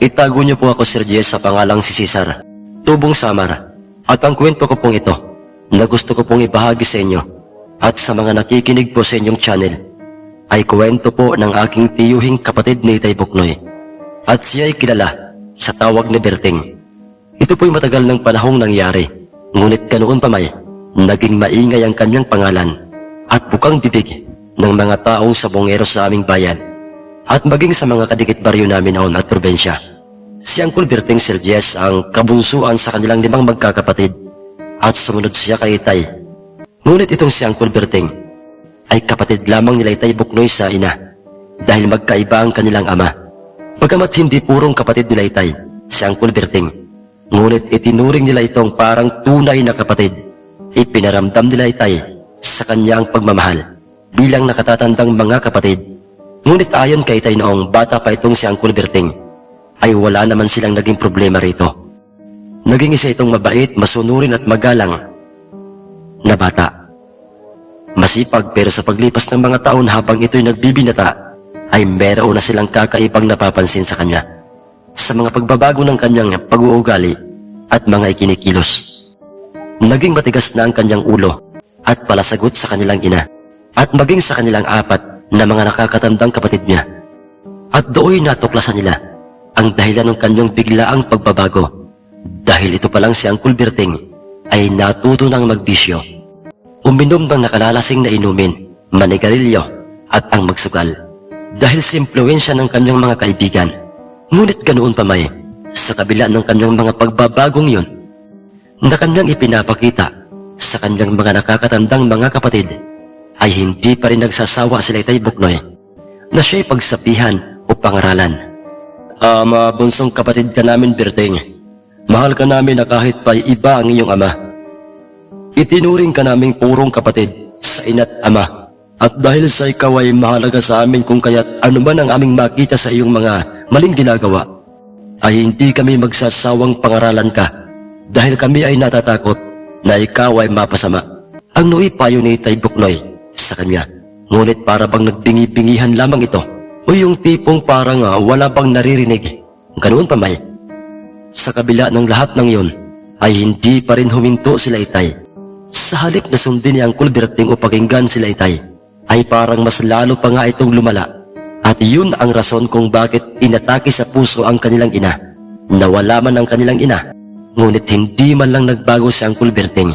Itago niyo po ako, Sir Jess, sa pangalang si Cesar, Tubong Samar. At ang kwento ko pong ito, na gusto ko pong ibahagi sa inyo at sa mga nakikinig po sa inyong channel, ay kwento po ng aking tiyuhing kapatid ni Itay Buknoy. At siya ay kilala sa tawag ni Berting. Ito po'y matagal ng panahong nangyari, ngunit ganoon pa may, naging maingay ang kanyang pangalan at bukang bibig ng mga taong sabongero sa aming bayan at maging sa mga kadikit baryo namin noon at probensya. Si Uncle Berting, Sir Jess, ang kabunsuan sa kanilang 5 magkakapatid at sumunod siya kay Itay. Ngunit itong si Uncle Berting ay kapatid lamang nila Itay Buknoy sa ina dahil magkaiba ang kanilang ama. Bagamat hindi purong kapatid nila Itay, si Uncle Berting, ngunit itinuring nila itong parang tunay na kapatid. Ipinaramdam nila Itay sa kanya ang pagmamahal bilang nakatatandang mga kapatid. Ngunit ayon kay Itay noong bata pa itong si Uncle Berting, ay wala naman silang naging problema rito. Naging isa itong mabait, masunurin at magalang na bata. Masipag, pero sa paglipas ng mga taon habang ito'y nagbibinata, ay meron na silang kakaibang napapansin sa kanya sa mga pagbabago ng kanyang pag-uugali at mga ikinikilos. Naging matigas na ang kanyang ulo at palasagot sa kanilang ina at maging sa kanilang 4 na mga nakakatandang kapatid niya. At doon natuklasan nila ang dahilan ng kanyang biglaang pagbabago. Dahil ito palang si Uncle Berting ay natuto ng magbisyo, uminom ng nakalalasing na inumin, manigarilyo at ang magsugal dahil sa impluwensya ng kanyang mga kaibigan. Ngunit ganoon pa may, sa kabila ng kanyang mga pagbabagong yun, na kanyang ipinapakita sa kanyang mga nakakatandang mga kapatid, ay hindi pa rin nagsasawa sila Itay Buknoy na siya'y pagsabihan o pangaralan. Bunsong kapatid ka namin, Berting. Mahal ka namin na kahit pa iba ang iyong ama. Itinuring ka naming purong kapatid sa ina't ama. At dahil sa ikaw ay mahalaga sa amin kung kaya't anuman ang aming makita sa iyong mga maling ginagawa, ay hindi kami magsasawang pangaralan ka dahil kami ay natatakot na ikaw ay mapasama. Ang nuipayo ni Itay Buknoy sa kanya, ngunit para bang nagbingi-bingihan lamang ito o yung tipong parang wala bang naririnig. Ganoon pa may, sa kabila ng lahat ng yun, ay hindi pa rin huminto sila Itay. Sa halip na sundin ni Uncle Berting o pakinggan sila Itay, ay parang mas lalo pa nga itong lumala. At yun ang rason kung bakit inatake sa puso ang kanilang ina. Nawala man ang kanilang ina, ngunit hindi man lang nagbago si Uncle Berting.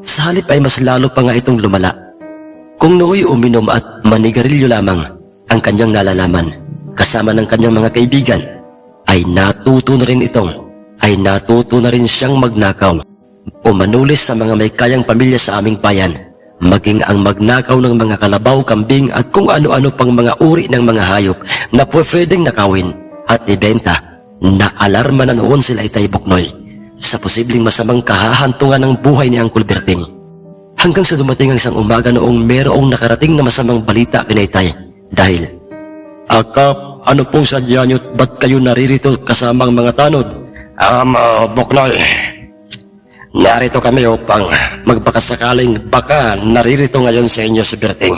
Sa halip ay mas lalo pa nga itong lumala. Kung nooy uminom at manigarilyo lamang ang kanyang nalalaman, kasama ng kanyang mga kaibigan, ay natuto na rin siyang magnakaw o manulis sa mga may kayang pamilya sa aming bayan, maging ang magnakaw ng mga kalabaw, kambing at kung ano-ano pang mga uri ng mga hayop na pwedeng nakawin at ibenta. Naalarma na noon sila Itay Buknoy sa posibleng masamang kahahantungan ng buhay ni Uncle Berting. Hanggang sa dumating ang isang umaga noong merong nakarating na masamang balita kina Itay dahil, Kap, ano pong sadya niyo't ba't kayo naririto kasamang mga tanod? Buknoy, narito kami upang magbakasakaling baka naririto ngayon sa inyo si Berting,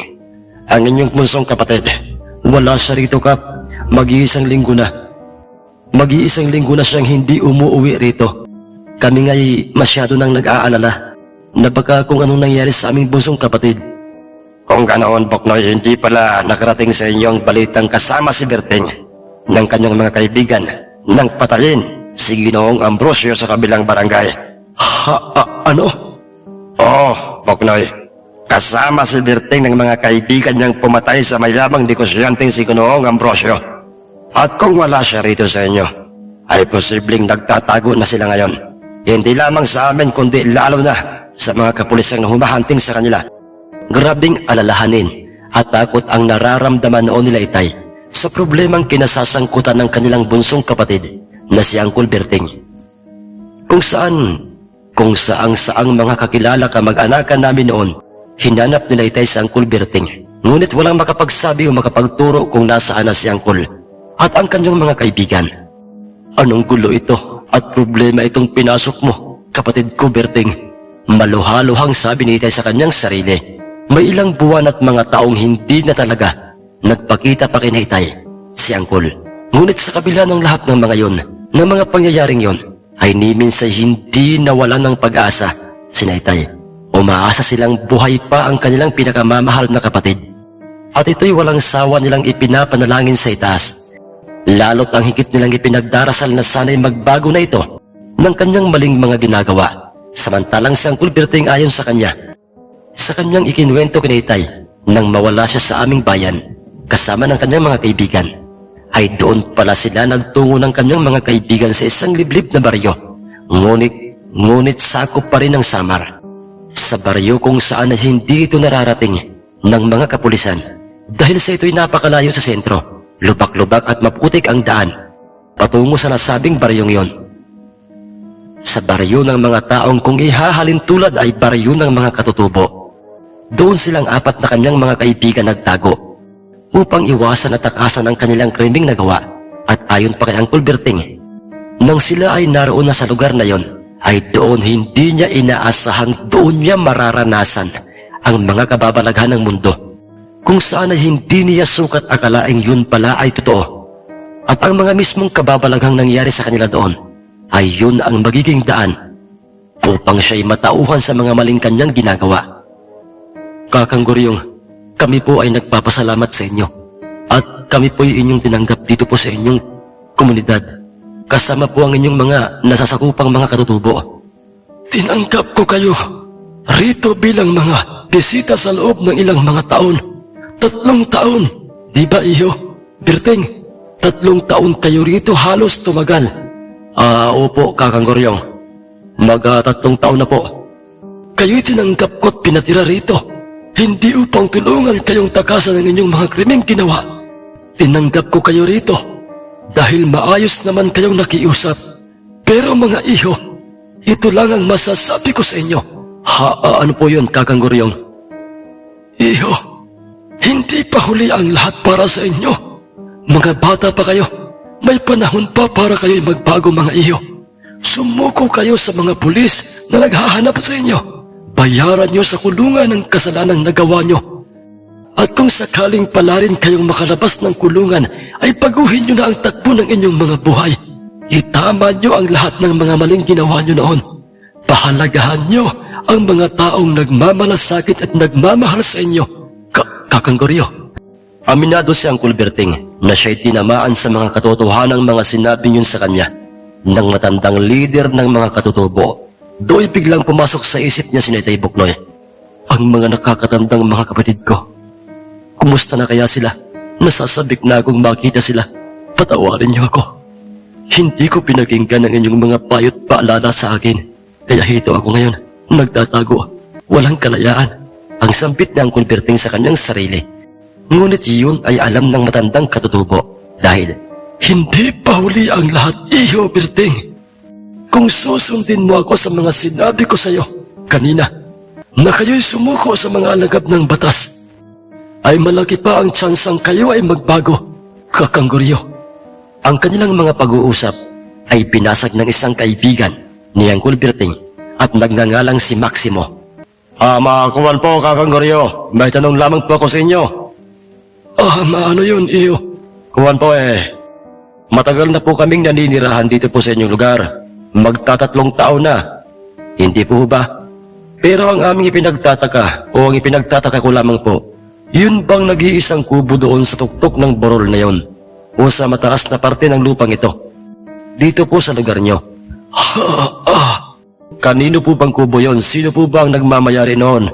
ang inyong bunsong kapatid. Wala siya rito, Kap. Mag-iisang linggo na siyang hindi umuwi rito. Kami nga'y masyado nang nag-aalala na baka kung anong nangyari sa aming bunsong kapatid. Kung ganoon, Buknoy, hindi pala nakarating sa inyo ang balitang kasama si Berting ng kanyang mga kaibigan nang patayin si Ginoong Ambrosio sa kabilang barangay. Ano? Buknoy, kasama si Berting ng mga kaibigan niyang pumatay sa mayamang negosyanteng si Ginoong Ambrosio. At kung wala siya rito sa inyo, ay posibleng nagtatago na sila ngayon. Hindi lamang sa amin kundi lalo na sa mga kapulisang humahanting sa kanila. Grabing alalahanin at takot ang nararamdaman noon nila Itay sa problemang kinasasangkutan ng kanilang bunsong kapatid na si Uncle Berting. Kung saang mga kakilala kamag-anakan namin noon, hinanap nila Itay sa Uncle Berting. Ngunit walang makapagsabi o makapagturo kung nasaan na si Uncle at ang kanyang mga kaibigan. Anong gulo ito at problema itong pinasok mo, kapatid ko Berting? Maluhaluhang sabi ni Itay sa kanyang sarili. May ilang buwan at mga taong hindi na talaga nagpakita pa kina Itay si Uncle. Ngunit sa kabila ng lahat ng mga yon, ng mga pangyayaring yon, ay ni minsan hindi nawalan ng pag-asa si Taytay. Umaasa silang buhay pa ang kanilang pinakamamahal na kapatid. At ito'y walang sawa nilang ipinapanalangin sa itaas. Lalo't ang higit nilang ipinagdarasal na sana'y magbago na ito ng kanyang maling mga ginagawa. Samantalang si Uncle Berting ayon sa kanyang ikinwento kay Taytay nang mawala siya sa aming bayan kasama ng kanyang mga kaibigan, ay doon pala sila nagtungo ng kanyang mga kaibigan sa isang liblib na baryo. Ngunit sakop pa rin ng Samar. Sa baryo kung saan ay hindi ito nararating ng mga kapulisan dahil sa ito'y napakalayo sa sentro, lubak-lubak at maputik ang daan patungo sa nasabing baryong yon. Sa baryo ng mga taong kung ihahalin tulad ay baryo ng mga katutubo. Doon silang apat na kanyang mga kaibigan nagtago upang iwasan at takasan ang kanilang krimeng nagawa. At ayon pa kay Uncle Berting, nang sila ay naroon na sa lugar na yon, ay doon hindi niya inaasahang doon niya mararanasan ang mga kababalaghan ng mundo, kung saan ay hindi niya sukat akalaing yun pala ay totoo. At ang mga mismong kababalaghang nangyari sa kanila doon, ay yun ang magiging daan upang siya'y matauhan sa mga maling kanyang ginagawa. Kakang Goryong, kami po ay nagpapasalamat sa inyo at kami po'y inyong tinanggap dito po sa inyong komunidad kasama po ang inyong mga nasasakupang mga katutubo. Tinanggap ko kayo rito bilang mga bisita sa loob ng ilang mga taon. 3 taon, di ba iyo? Berting, 3 taon kayo rito halos tumagal. Opo, Kakang Goryong. 3 taon na po. Kayo'y tinanggap ko't pinatira rito. Hindi upang tulungan kayong takasan ng inyong mga krimeng ginawa. Tinanggap ko kayo rito dahil maayos naman kayong nakiusap. Pero mga iho, ito lang ang masasabi ko sa inyo. Ano po yun, Kakang Goryong? Iho, hindi pa huli ang lahat para sa inyo. Mga bata pa kayo. May panahon pa para kayo'y magbago mga iho. Sumuko kayo sa mga pulis na naghahanap sa inyo. Bayaran nyo sa kulungan ang kasalanang nagawa nyo. At kung sakaling pala rin kayong makalabas ng kulungan, ay baguhin nyo na ang takbo ng inyong mga buhay. Itama nyo ang lahat ng mga maling ginawa nyo noon. Pahalagahan nyo ang mga taong nagmamalasakit at nagmamahal sa inyo. Kakang Goryo. Aminado si Uncle Berting na siya'y tinamaan sa mga katotohanang mga sinabi niyon sa kanya ng matandang leader ng mga katutubo. Do'y biglang pumasok sa isip niya si Taytay Buknoy. Ang mga nakakatandang mga kapatid ko. Kumusta na kaya sila? Nasasabik na akong makita sila. Patawarin niyo ako. Hindi ko pinakinggan ang inyong mga payo't paalala sa akin. Kaya hito ako ngayon, nagtatago. Walang kalayaan. Ang sampit na ang Berting sa kanyang sarili. Ngunit yun ay alam ng matandang katutubo. Dahil hindi pa huli ang lahat, Iho Berting. Kung susundin mo ako sa mga sinabi ko sa iyo kanina, na kayo'y sumuko sa mga alagad ng batas, ay malaki pa ang tsansang kayo ay magbago, Kakang Goryo. Ang kanilang mga pag-uusap ay pinasag ng isang kaibigan ni Uncle Berting at nagngangalang si Maximo. Makakuwan po, Kakang Goryo. May tanong lamang po ako sa inyo. Maano yun, Iyo? Kuwan po Matagal na po kaming naninirahan dito po sa inyong lugar. Magta3 taon na. Hindi po ba? Pero ang aming ipinagtataka o ang ipinagtataka ko lamang po, yun bang nag-iisang kubo doon sa tuktok ng borol na yon o sa mataas na parte ng lupang ito? Dito po sa lugar nyo. Kanino po bang kubo yon? Sino po ba ang nagmamayari noon?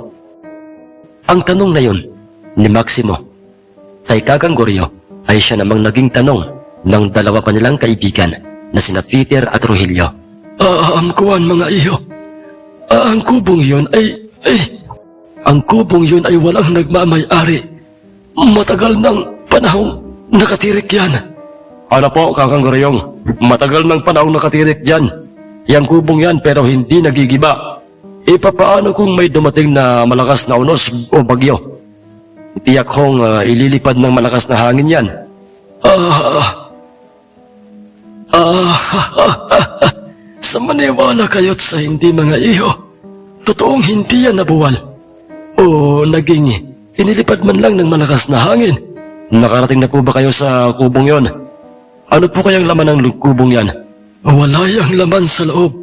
Ang tanong na yun ni Maximo kay Kakang Goryo ay siya namang naging tanong ng 2 pa nilang kaibigan na sina Peter at Rogelio. Kuwan mga iyo. Ang kubong yun ay walang nagmamay-ari. Matagal ng panahong nakatirik yan. Ano po, Kakang Goryong? Matagal ng panahong nakatirik dyan. Yang kubong yan pero hindi nagigiba. Papaano kung may dumating na malakas na unos o bagyo? Tiyak kong ililipad ng malakas na hangin yan. Sa maniwala kayo't sa hindi mga iho, totoong hindi yan nabuwal. O naging inilipad man lang ng malakas na hangin. Nakarating na po ba kayo sa kubong yon? Ano po kayang laman ng kubong yan? Wala yang laman sa loob.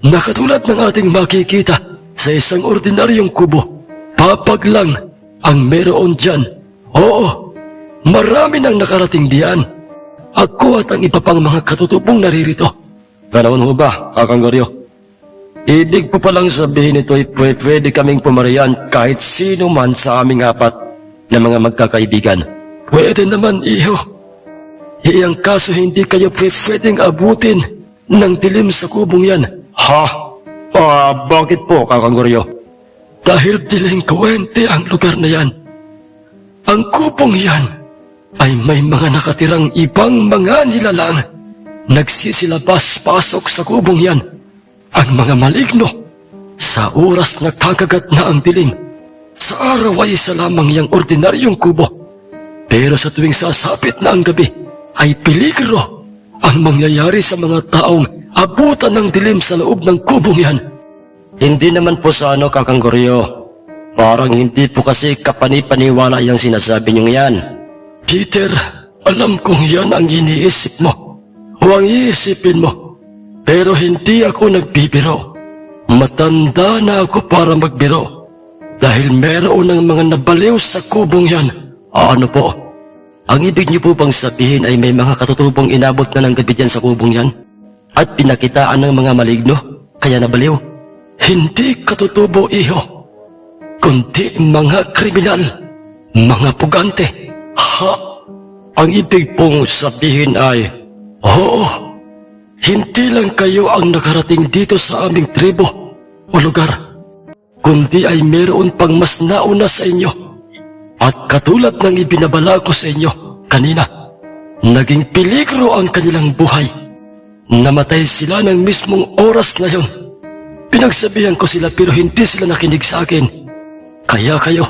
Nakatulad ng ating makikita sa isang ordinaryong kubo. Papag lang ang meron dyan. Oo, marami nang nakarating diyan. Ako at ang iba pang mga katutubong naririto. Ganoon ho ba, Kakang Goryo? Ibig po palang sabihin ito ay pwede kaming pumarayan kahit sino man sa aming apat na mga magkakaibigan. Pwede naman, iho. Iyang kaso hindi kayo pwedeng abutin ng dilim sa kubong yan. Ha? Bakit po, Kakang Goryo? Dahil delinkwente ang lugar na yan. Ang kubong yan ay may mga nakatirang ibang mga nilalang. Nagsisilabas-pasok sa kubong yan. Ang mga maligno, sa oras na kakagat na ang dilim, sa araw ay isa lamang yang ordinaryong kubo. Pero sa tuwing sasapit na ang gabi, ay peligro ang mangyayari sa mga taong abutan ng dilim sa loob ng kubong yan. Hindi naman po sa Kakang Goryo. Parang hindi po kasi kapanipaniwala yung sinasabi niyong yan. Peter, alam kong yan ang iniisip mo. O ang iisipin mo. Pero hindi ako nagbibiro. Matanda na ako para magbiro. Dahil meron ng mga nabaliw sa kubong yan. Ano po? Ang ibig niyo po bang sabihin ay may mga katutubong inabot na ng gabi dyan sa kubong yan? At pinakitaan ng mga maligno, kaya nabaliw? Hindi katutubo, iho. Kundi mga kriminal, mga pugante. Ha? Ang ibig pong sabihin ay, oo, hindi lang kayo ang nakarating dito sa aming tribo o lugar, kundi ay meron pang mas nauna sa inyo. At katulad ng ibinabala ko sa inyo kanina, naging peligro ang kanilang buhay. Namatay sila ng mismong oras na yon. Pinagsabihan ko sila pero hindi sila nakinig sa akin. Kaya kayo,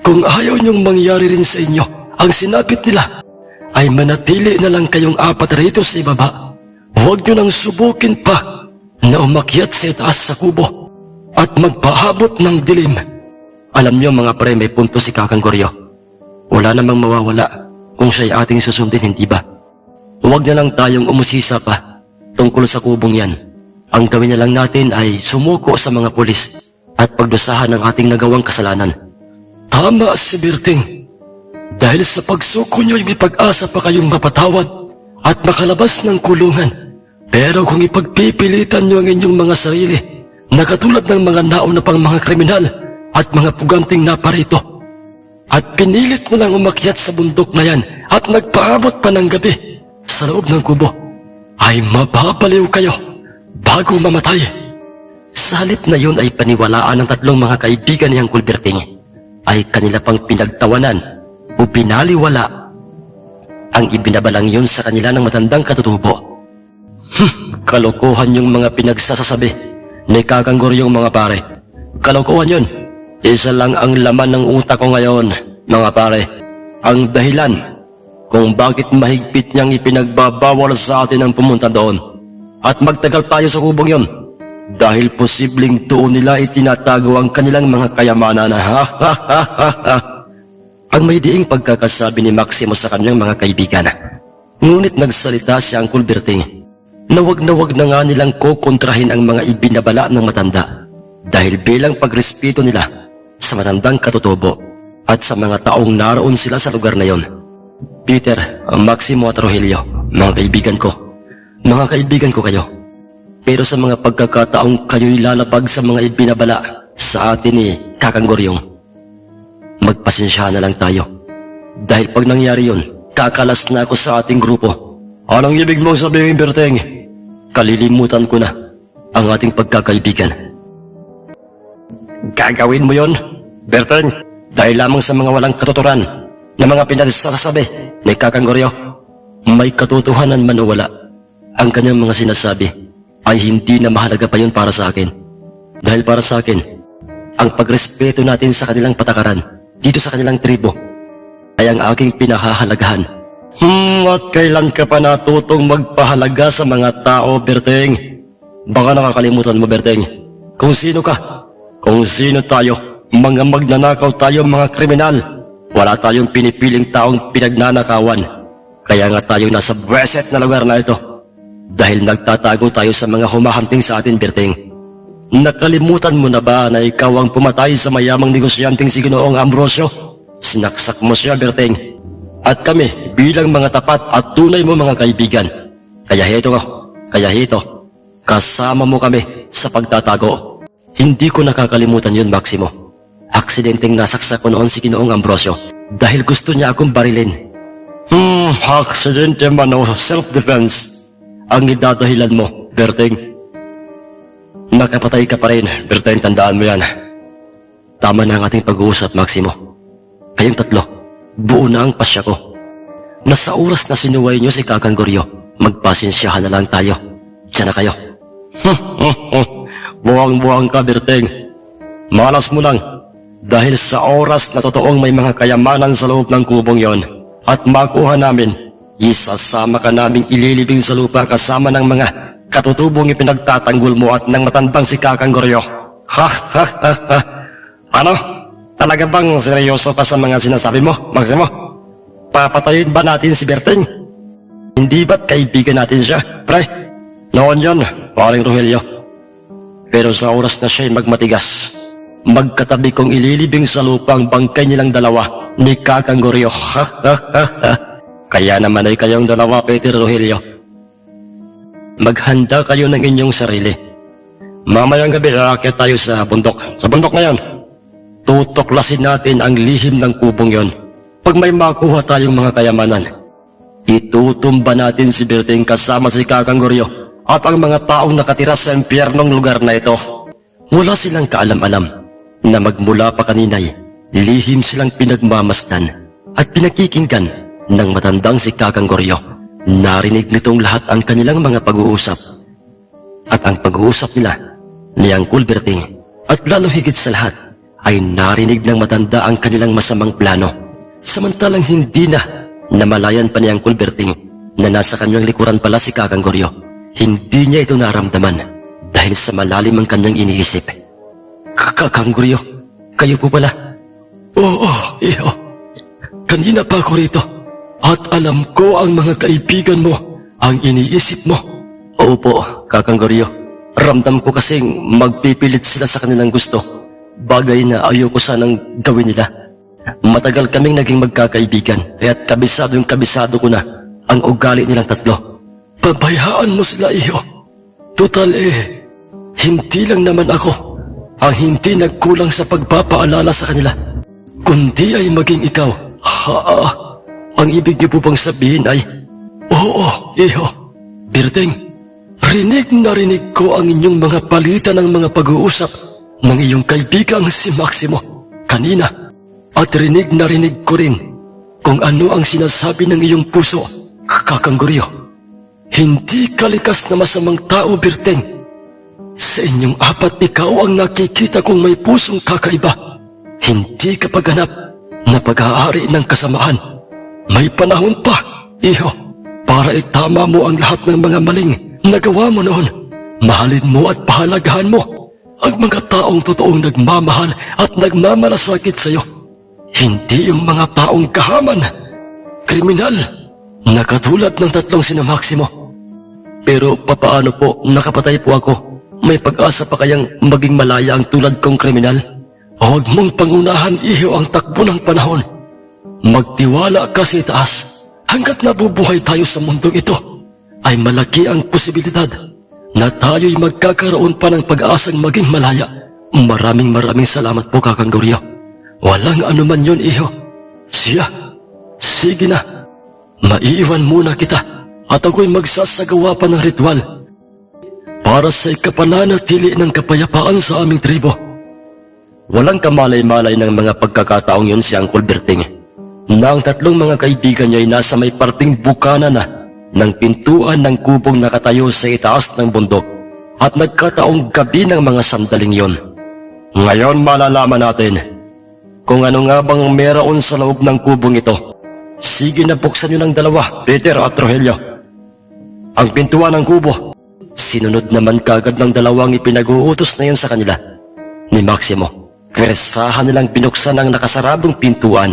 kung ayaw niyong mangyari rin sa inyo ang sinapit nila, ay manatili na lang kayong apat rito sa ibaba. Huwag niyo nang subukin pa na umakyat sa itaas sa kubo at magpaabot ng dilim. Alam niyo mga pre, may punto si Kakang Goryo. Wala namang mawawala kung siya'y ating susundin, hindi ba? Huwag na lang tayong umusisa pa tungkol sa kubong yan. Ang gawin na lang natin ay sumuko sa mga pulis at pagdusahan ang ating nagawang kasalanan. Tama si Berting. Dahil sa pagsuko niyo'y may pag-asa pa kayong mapatawad at makalabas ng kulungan. Pero kung ipagpipilitan niyo ang inyong mga sarili na katulad ng mga nauna pang mga kriminal at mga puganting naparito, at pinilit na lang umakyat sa bundok na yan at nagpaabot pa ng gabi sa loob ng kubo, ay mababaliw kayo bago mamatay. Sa halip na yun ay paniwalaan ng tatlong mga kaibigan niyang Kulberting, ay kanila pang pinagtawanan o binaliwala ang ibinabalang yun sa kanila ng matandang katutubo. Kalokohan yung mga pinagsasasabi ni Kakang Goryong mga pare. Kalokohan yun. Isa lang ang laman ng utak ko ngayon, mga pare. Ang dahilan kung bakit mahigpit niyang ipinagbabawal sa atin ang pumunta doon at magtagal tayo sa kubong yun. Dahil posibleng doon nila itinatago ang kanilang mga kayamanan. Ang may diing pagkakasabi ni Maximo sa kanyang mga kaibigan. Ngunit nagsalita si Uncle Berting na wag na nga nilang kukontrahin ang mga ibinabala ng matanda dahil bilang pagrespeto nila sa matandang katutubo at sa mga taong naroon sila sa lugar na yon. Peter, Maximo at Rogelio, mga kaibigan ko kayo. Pero sa mga pagkakataong kayo'y lalapag sa mga ibinabala sa atin ni Kakang Goryong, magpasensya na lang tayo. Dahil pag nangyari yun, kakalas na ako sa ating grupo. Anong ibig mong sabihin, Berting? Kalilimutan ko na ang ating pagkakaibigan. Gagawin mo yon, Berting, dahil lamang sa mga walang katuturan na mga pinagsasabi ni Kakang Goryo. May katotohanan man o wala, ang kanyang mga sinasabi ay hindi na mahalaga pa yun para sa akin. Dahil para sa akin, ang pagrespeto natin sa kanilang patakaran dito sa kanilang tribo ay ang aking pinahahalagahan. At kailan ka pa natutong magpahalaga sa mga tao, Berting? Baka nakakalimutan mo, Berting, kung sino ka, kung sino tayo, mga magnanakaw tayo, mga kriminal. Wala tayong pinipiling taong pinagnanakawan. Kaya nga tayo nasa buweset na lugar na ito. Dahil nagtatago tayo sa mga humahanting sa atin, Berting. Nakalimutan mo na ba na ikaw ang pumatay sa mayamang negosyanteng si Ginoong Ambrosio? Sinaksak mo siya, Berting. At kami, bilang mga tapat at tunay mo mga kaibigan. Kaya heto, kasama mo kami sa pagtatago. Hindi ko nakakalimutan yun, Maximo. Aksidenteng nasaksak ko noon si Ginoong Ambrosio dahil gusto niya akong barilin. Aksidente man o self-defense ang idadahilan mo, Berting. Nakapatay ka pa rin, Berting, tandaan mo yan. Tama na ang ating pag-uusap, Maximo. Kayong tatlo, buo na ang pasya ko. Nasa oras na sinuway niyo si Kakang Goryo, magpasensyahan na lang tayo. Diyan na kayo. Buwang-buwang ka, Berting. Malas mo lang. Dahil sa oras na totoong may mga kayamanan sa loob ng kubong yon at makuha namin, isasama ka naming ililibing sa lupa kasama ng mga katutubong ipinagtatanggol mo at ng matandang si Kakang Goryo. Ano? Talaga bang seryoso ka sa mga sinasabi mo, Maximo? Papatayin ba natin si Berting? Hindi ba't kaibigan natin siya, pre? Noon yon, paring Rogelio. Pero sa oras na siya'y magmatigas, magkatabi kong ililibing sa lupa ang bangkay nilang dalawa ni Kakang Goryo. Kaya naman ay kayong dalawa, Peter Rogelio. Maghanda kayo ng inyong sarili. Mamayang gabi, aakyat tayo sa bundok. Sa bundok na yon, tutuklasin natin ang lihim ng kubong yon. Pag may makuha tayong mga kayamanan, itutumba natin si Berting kasama si Kakang Goryo at ang mga taong nakatira sa impyernong lugar na ito. Wala silang kaalam-alam na magmula pa kaninay, lihim silang pinagmamasdan at pinakikinggan ng matandang si Kakang Goryo. Narinig nitong lahat ang kanilang mga pag-uusap. At ang pag-uusap nila ni Uncle Berting at lalo higit sa lahat ay narinig ng matanda ang kanilang masamang plano. Samantalang hindi na namalayan pa ni Uncle Berting na nasa kanyang likuran pala si Kakang Goryo. Hindi niya ito naramdaman dahil sa malalim ang kanyang iniisip. Kakang Goryo, kayo po pala? Oo, iho. Kanina pa ako rito at alam ko ang mga kaibigan mo ang iniisip mo. Opo, Kakang Goryo. Ramdam ko kasing magpipilit sila sa kanilang gusto. Bagay na ayoko sanang gawin nila. Matagal kaming naging magkakaibigan, kaya't kabisado ko na ang ugali nilang tatlo. Pabayaan mo sila, iho. Total hindi lang naman ako ang hindi nagkulang sa pagpapaalala sa kanila, kundi ay maging ikaw. Ang ibig niyo po bang sabihin ay, oo, iho. Berting, rinig na rinig ko ang inyong mga palitan ng mga pag-uusap ng iyong kaibigang si Maximo kanina. At rinig na rinig ko rin kung ano ang sinasabi ng iyong puso, Kakang Goryo. Hindi ka likas na masamang tao, Berting. Sa inyong apat, ikaw ang nakikita kong may pusong kakaiba. Hindi ka pagganap na pag-aari ng kasamaan. May panahon pa, iho, para itama mo ang lahat ng mga maling nagawa mo noon. Mahalin mo at pahalagahan mo ang mga taong totoong nagmamahal at nagmamalasakit sa iyo. Hindi yung mga taong kahaman, kriminal, na katulad ng tatlong sina Maximo. Pero papaano po, nakapatay po ako? May pag-asa pa kayang maging malaya ang tulad kong kriminal? Huwag mong pangunahan, iho, ang takbo ng panahon. Magtiwala ka sa itaas. Hanggat nabubuhay tayo sa mundong ito, ay malaki ang posibilidad na tayo'y magkakaroon pa ng pag-aasang maging malaya. Maraming salamat po, Kakang Goryo. Walang anuman yun, iho. Sige na. Maiiwan muna kita at ako'y magsasagawa pa ng ritual para sa ikapananatili ng kapayapaan sa aming tribo. Walang kamalay-malay ng mga pagkakataong yun si Uncle Berting na ang tatlong mga kaibigan niya ay nasa may parting bukana na ng pintuan ng kubong nakatayo sa itaas ng bundok at nagkataong gabi ng mga sandaling yon. Ngayon malalaman natin kung ano nga bang meron sa loob ng kubong ito. Sige na, buksan nyo ng dalawa, Peter at Rogelio, ang pintuan ng kubo. Sinunod naman kagad ng dalawang ipinag-uutos na yun sa kanila ni Maximo. Kwesahan nilang binuksan ang nakasaradong pintuan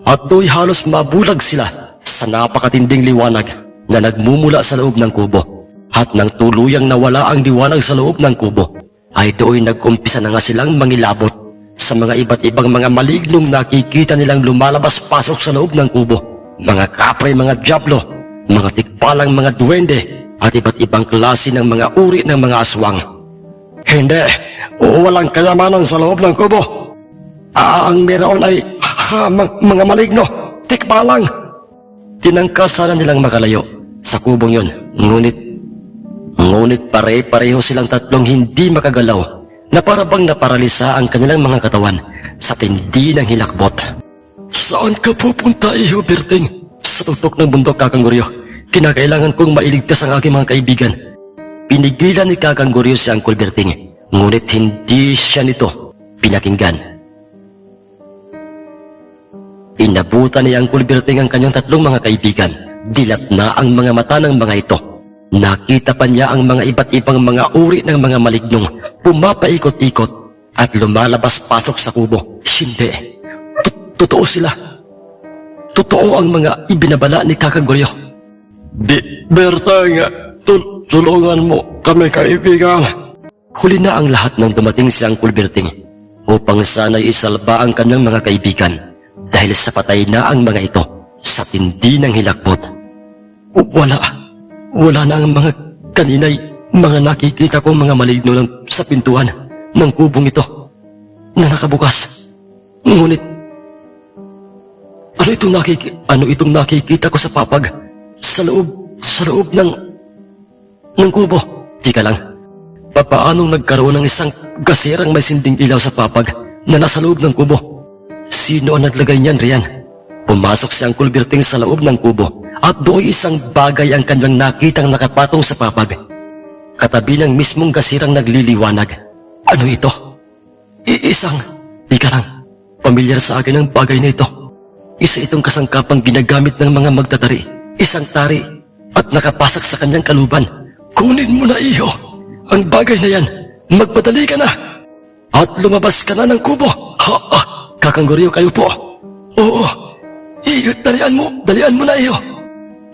at do'y halos mabulag sila sa napakatinding liwanag na nagmumula sa loob ng kubo. At nang tuluyang nawala ang liwanag sa loob ng kubo, ay doon nag-umpisa na nga silang mangilabot sa mga iba't ibang mga malignong nakikita nilang lumalabas-pasok sa loob ng kubo. Mga kapre, mga diablo, mga tikbalang mga duwende, at iba't ibang klase ng mga uri ng mga aswang. Hindi, walang kayamanan sa loob ng kubo. Ang meron ay mga maligno, tikbalang. Tinangkasan nilang makalayo sa kubong yon, ngunit pare-pareho silang tatlong hindi makagalaw na parabang naparalisa ang kanilang mga katawan sa tindi ng hilakbot. Saan ka pupunta, Iho Berting? Sa tuktok ng bundok, Kakang Goryo. Kinakailangan kong mailigtas ang aking mga kaibigan. Pinigilan ni Kakang Goryo si Uncle Berting, ngunit hindi siya nito pinakinggan. Inabutan ni Uncle Berting ang kanyang tatlong mga kaibigan. Dilat na ang mga mata ng mga ito. Nakita pa niya ang mga iba't ibang mga uri ng mga malignong pumapaikot-ikot at lumalabas-pasok sa kubo. Hindi. Totoo sila. Totoo ang mga ibinabala ni Kakang Goryo. Bertang, tulungan mo kami, kaibigan. Huli na ang lahat ng dumating si Uncle Berting upang sana'y isalba ang kanyang mga kaibigan dahil sa patay na ang mga ito sa tindi ng hilakbot. Wala na ang mga kaninay mga nakikita kong mga maligno lang sa pintuan ng kubong ito na nakabukas. Ngunit ano itong nakikita ko sa papag sa loob ng kubo? Tika lang. Papaanong nagkaroon ng isang gasirang may sinding ilaw sa papag na nasa loob ng kubo? Sino ang naglagay niyan riyan? Pumasok si Uncle Berting sa loob ng kubo at doon isang bagay ang kanyang nakitang nakapatong sa papag. Katabi ng mismong gasirang nagliliwanag. Ano ito? Tika lang. Pamilyar sa akin ang bagay na ito. Isa itong kasangkapang ginagamit ng mga magtatari. Isang tari at nakapasak sa kanyang kaluban. Kunin mo na, Iho ang bagay na yan. Magpadali ka na at lumabas ka na ng kubo. Kakang Goryo, kayo po. Oo, Iho, dalian mo na, Iho.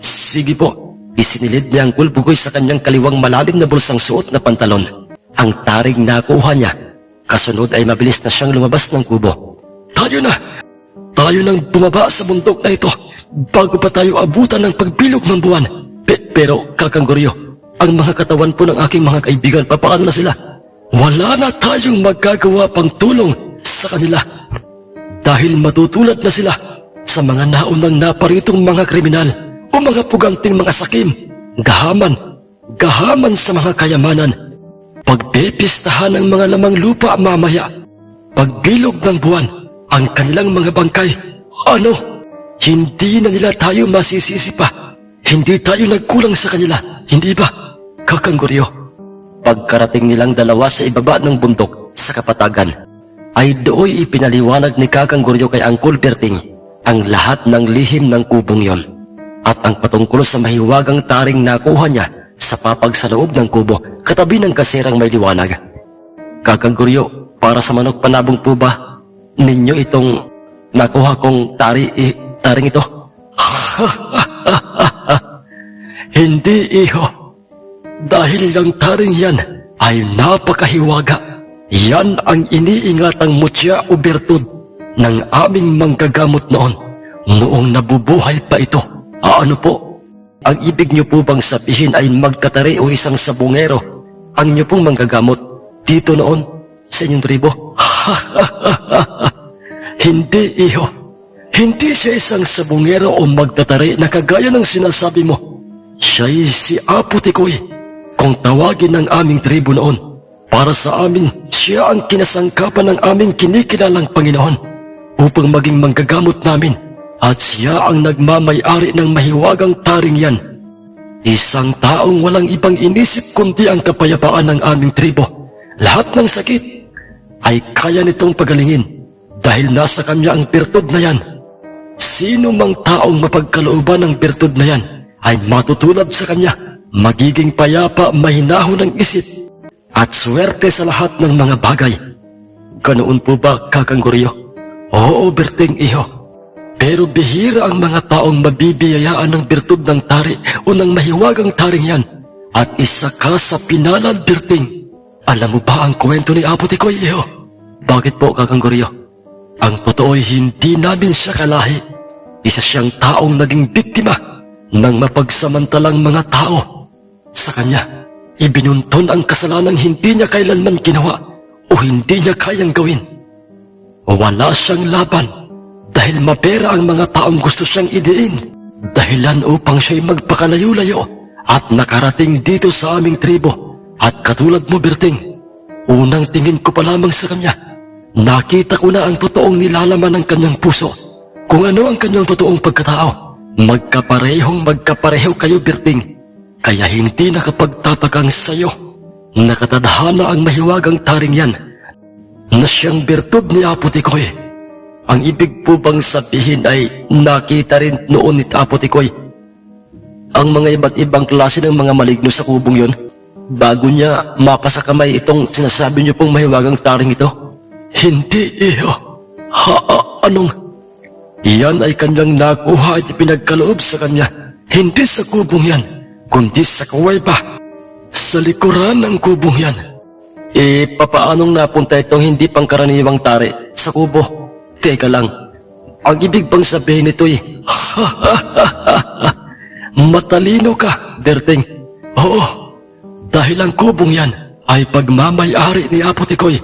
Sige po. Isinilid niya ang kulbugoy sa kanyang kaliwang malalim na bulsang suot na pantalon. Ang taring nakuha niya. Kasunod ay mabilis na siyang lumabas ng kubo. Tayo nang bumaba sa bundok na ito bago pa tayo abutan ng pagbilog ng buwan. Pero, Kakang Goryo, ang mga katawan po ng aking mga kaibigan, papaano na sila? Wala na tayong magagawa pang tulong sa kanila. Dahil matutulad na sila sa mga naunang naparitong mga kriminal o mga puganting mga sakim. Gahaman sa mga kayamanan. Pagpipistahan ng mga lamang lupa mamaya. Pagbilog ng buwan, ang kanilang mga bangkay. Hindi na nila tayo masisisi pa. Hindi tayo nagkulang sa kanila, hindi ba, Kakang Goryo? Pagkarating nilang dalawa sa ibaba ng bundok sa kapatagan, ay dooy ipinaliwanag ni Kakang Goryo kay Uncle Berting ang lahat ng lihim ng kubong yon at ang patungkol sa mahiwagang taring nakuha niya sa papag sa loob ng kubo katabi ng kaserang may liwanag. Kakang Goryo, para sa manok panabong po ba ninyo itong nakuha kong taring ito? Hindi, Iho. Dahil yung taring yan ay napakahiwaga. Yan ang iniingatang mutya o bertud ng aming manggagamot noong nabubuhay pa ito. Ano po? Ang ibig niyo po bang sabihin ay magtatari o isang sabungero ang inyo pong manggagamot dito noon sa inyong tribo? Hindi, Iho. Hindi siya isang sabungero o magtatari na kagaya ng sinasabi mo. Siya'y si Apo Tikoy, kung tawagin ng aming tribo noon. Para sa amin, siya ang kinasangkapan ng aming kinikilalang Panginoon upang maging manggagamot namin. At siya ang nagmamay-ari ng mahiwagang taring yan. Isang taong walang ibang inisip kundi ang kapayapaan ng aming tribo. Lahat ng sakit ay kaya nitong pagalingin dahil nasa kanya ang birtud na yan. Sino mang taong mapagkalooban ng birtud na yan ay matutulad sa kanya, magiging payapa, mahinahon ng isip at swerte sa lahat ng mga bagay. Ganoon po ba, Kakang Goryo? Oo, Berting, Iho. Pero bihira ang mga taong mabibiyayaan ng birtud ng tari o ng mahiwagang taring yan. At isa ka sa pinalad, Berting. Alam mo ba ang kwento ni Apo Tikoy, Iho? Bakit po, Kakang Goryo? Ang totoo'y hindi namin siya kalahi. Isa siyang taong naging biktima ng mapagsamantalang mga tao. Sa kanya, ibinunton ang kasalanang hindi niya kailanman ginawa o hindi niya kayang gawin. Wala siyang laban dahil mapera ang mga taong gusto siyang idiin. Dahilan upang siya'y magpakalayo-layo at nakarating dito sa aming tribo. At katulad mo, Berting, unang tingin ko pa lamang sa kanya, nakita ko na ang totoong nilalaman ng kanyang puso, kung ano ang kanyang totoong pagkatao. Magkapareho kayo, Berting, kaya hindi nakapagtatakang sa'yo. Nakatadhana ang mahiwagang taring yan na siyang birtud ni Apo Tikoy. Ang ibig po bang sabihin ay nakita rin noon ni Apo Tikoy ang mga iba't ibang klase ng mga maligno sa kubong yon bago niya mapasa kamay itong sinasabi niyo pong mahiwagang taring ito? Hindi, Iho. Anong? Iyan ay kanyang nakuha at pinagkaloob sa kanya. Hindi sa kubong yan, kundi sa kuweba. Sa likuran ng kubong yan. Papaanong napunta itong hindi pangkaraniwang tari sa kubo? Teka lang, ang ibig bang sabihin nito'y matalino ka, Berting. Oo, dahil ang kubong yan ay pagmamay-ari ni Apo Tikoy.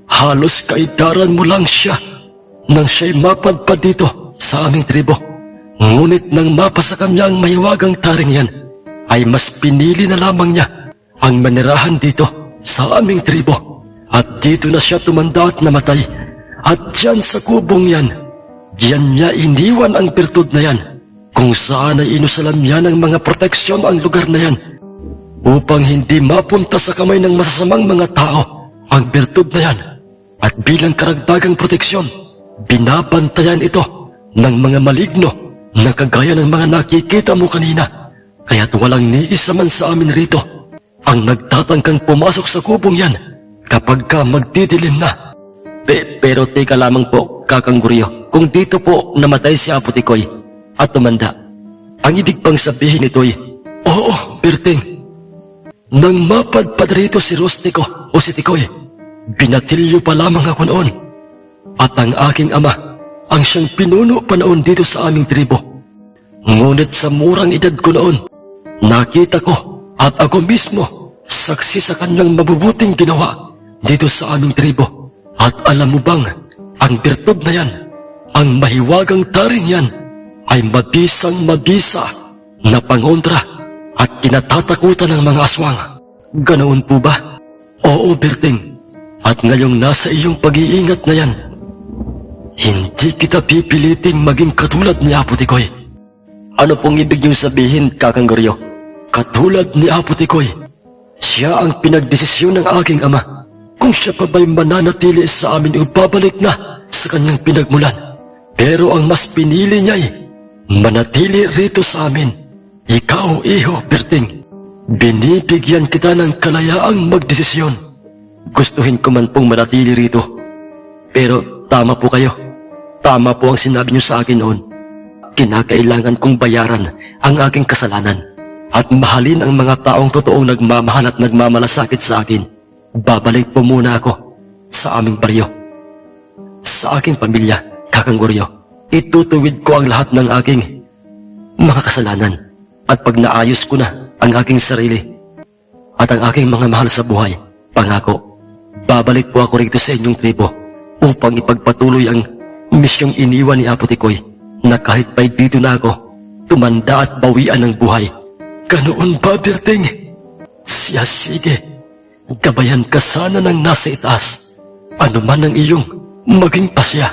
Halos kaidaran mo lang siya nang siya'y mapadpad dito sa aming tribo. Ngunit nang mapasa kanya ang mahiwagang taring yan, ay mas pinili na lamang niya ang manirahan dito sa aming tribo. At dito na siya tumanda at namatay. At diyan sa kubong yan, diyan niya iniwan ang birtud na yan, kung saan ay inusalan niya ng mga proteksyon ang lugar na yan, upang hindi mapunta sa kamay ng masasamang mga tao ang birtud na yan. At bilang karagdagang proteksyon, binabantayan ito ng mga maligno na kagaya ng mga nakikita mo kanina. Kaya't walang ni isa man sa amin rito ang nagtatangkang pumasok sa kubong yan kapag ka magdidilim na. Pero teka lamang po, Kakang Goryo, kung dito po namatay si Apo Tikoy at tumanda, ang ibig bang sabihin nito'y, oo, Berting, nang mapadpad rito si Rustiko o si Tikoy, binatilyo pa lamang ako noon. At ang aking ama ang siyang pinuno pa noon dito sa aming tribo. Ngunit sa murang edad ko noon, nakita ko at ako mismo saksi sa kanyang mabubuting ginawa dito sa aming tribo. At alam mo bang, ang birtud na yan, ang mahiwagang taring yan, ay mabisang-mabisa na pangontra at kinatatakutan ng mga aswang. Ganoon po ba? Oo, Berting. At ngayong nasa iyong pag-iingat na yan, hindi kita pipiliting maging katulad ni Apo Tikoy. Ano pong ibig niyong sabihin, Kakang Goryo? Katulad ni Apo Tikoy, siya ang pinagdesisyon ng aking ama. Kung siya pa ba'y mananatili sa amin o babalik na sa kanyang pinagmulan. Pero ang mas pinili niya'y manatili rito sa amin. Ikaw, Iho, Berting, binibigyan kita ng kalayaang magdesisyon. Gustuhin ko man pong manatili rito. Pero tama po kayo. Tama po ang sinabi niyo sa akin noon. Kinakailangan kong bayaran ang aking kasalanan at mahalin ang mga taong totoong nagmamahal at nagmamalasakit sa akin. Babalik po muna ako sa aming baryo. Sa aking pamilya, Kakang Goryo, itutuwid ko ang lahat ng aking mga kasalanan. At pag naayos ko na ang aking sarili at ang aking mga mahal sa buhay, pangako, babalik po ako rito sa inyong tribo upang ipagpatuloy ang misyong iniwan ni Apo Tikoy na kahit pa'y dito na ako, tumanda at bawian ng buhay. Ganoon ba, Berting? Siya, sige. Gabayan ka sana ng nasa itaas. Ano man ang iyong maging pasya.